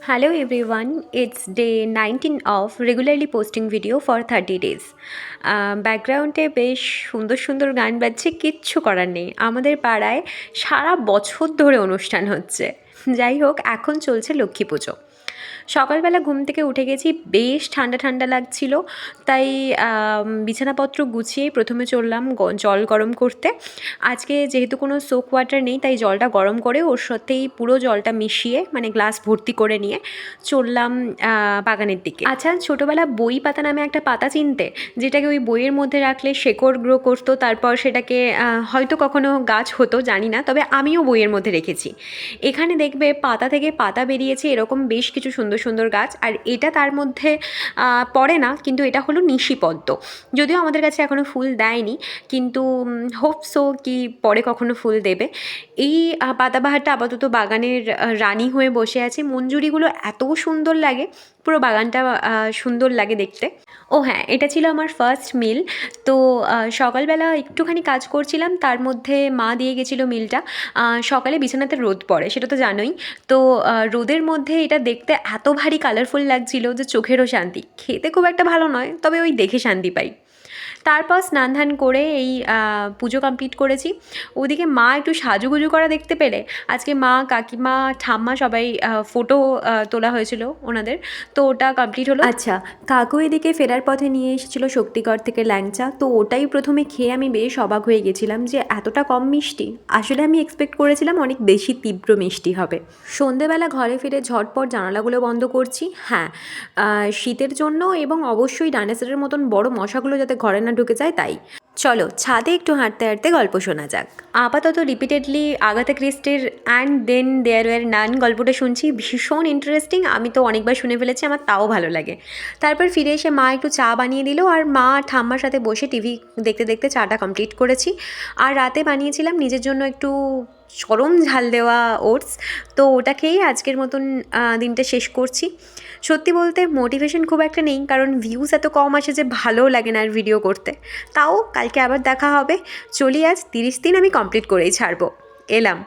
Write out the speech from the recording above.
Hello everyone, it's day 19 of regularly posting video for 30 days. ব্যাকগ্রাউন্ডে বেশ সুন্দর সুন্দর গান বাজছে, কিচ্ছু করার নেই, আমাদের পাড়ায় সারা বছর ধরে অনুষ্ঠান হচ্ছে। যাই হোক, এখন চলছে লক্ষ্মী পুজো। সকালবেলা ঘুম থেকে উঠে গেছি, বেশ ঠান্ডা ঠান্ডা লাগছিল, তাই বিছানাপত্র গুছিয়ে প্রথমে চললাম জল গরম করতে। আজকে যেহেতু কোনো সোক ওয়াটার নেই, তাই জলটা গরম করে ওর সাথেই পুরো জলটা মিশিয়ে মানে গ্লাস ভর্তি করে নিয়ে চললাম বাগানের দিকে। আচ্ছা, ছোটোবেলা বই পাতা নামে একটা পাতা চিনতে, যেটাকে ওই বইয়ের মধ্যে রাখলে শেকড় গ্রো করতো, তারপর সেটাকে হয়তো কখনো গাছ হতো জানি না, তবে আমিও বইয়ের মধ্যে রেখেছি। এখানে দেখবে পাতা থেকে পাতা বেরিয়েছে এরকম বেশ কিছু সুন্দর সুন্দর গাছ, আর এটা তার মধ্যে পড়ে না, কিন্তু এটা হলো নিশিপদ্ম। যদিও আমাদের কাছে এখনও ফুল দেয়নি, কিন্তু হোপসো কি পরে কখনো ফুল দেবে। এই পাতাবাহারটা আপাতত বাগানের রানী হয়ে বসে আছে। মঞ্জুরিগুলো এত সুন্দর লাগে, পুরো বাগানটা সুন্দর লাগে দেখতে। ও হ্যাঁ, এটা ছিল আমার ফার্স্ট মিল। তো সকালবেলা একটুখানি কাজ করছিলাম, তার মধ্যে মা দিয়ে গেছিলো মিলটা। সকালে বিছানাতে রোদ পড়ে, সেটা তো জানোই। তো রোদের মধ্যে এটা দেখতে এত ভারী কালারফুল লাগছিল যে চোখেরও শান্তি। খেতে খুব একটা ভালো নয়, তবে ওই দেখে শান্তি পাই। তারপর স্নান ধান করে এই পুজো কমপ্লিট করেছি। ওদিকে মা একটু সাজুগুজু করা দেখতে পেলে। আজকে মা, কাকিমা, ঠাম্মা সবাই ফটো তোলা হয়েছিল ওনাদের, তো ওটা কমপ্লিট হলো। আচ্ছা, কাকু এদিকে ফেরার পথে নিয়ে এসেছিলো শক্তিগড় থেকে ল্যাংচা, তো ওটাই প্রথমে খেয়ে আমি বেশ অবাক হয়ে গেছিলাম যে এতটা কম মিষ্টি। আসলে আমি এক্সপেক্ট করেছিলাম অনেক বেশি তীব্র মিষ্টি হবে। সন্ধেবেলা ঘরে ফিরে ঝটপট জানালাগুলো বন্ধ করছি। হ্যাঁ, শীতের জন্য, এবং অবশ্যই ডাইনোসরের মতন বড় মশাগুলো যাতে ঘরে না ঢুকে যায় তাই। চলো ছাদে একটু হাঁটতে হাঁটতে গল্প শোনা যাক। আপাতত রিপিটেডলি আগাথা ক্রিস্টির and then there were none গল্পটা শুনছি, ভীষণ ইন্টারেস্টিং। আমি তো অনেকবার শুনে ফেলেছি, আমার তাও ভালো লাগে। তারপর ফিরে এসে মা একটু চা বানিয়ে দিল, আর মা ঠাম্মার সাথে বসে টিভি দেখতে দেখতে চাটা কমপ্লিট করেছি। আর রাতে বানিয়েছিলাম নিজের জন্য একটু চরম ঝাল দেওয়া ওটস, তো ওটা খেয়েই আজকের মতন দিনটা শেষ করছি। সত্যি বলতে মোটিভেশন খুব একটা নেই, কারণ ভিউজ এত কম আসে যে ভালোও লাগে না আর ভিডিও করতে। তাও কালকে আবার দেখা হবে। চলি, আজ 30 দিন আমি কমপ্লিট করেই ছাড়বো। এলাম।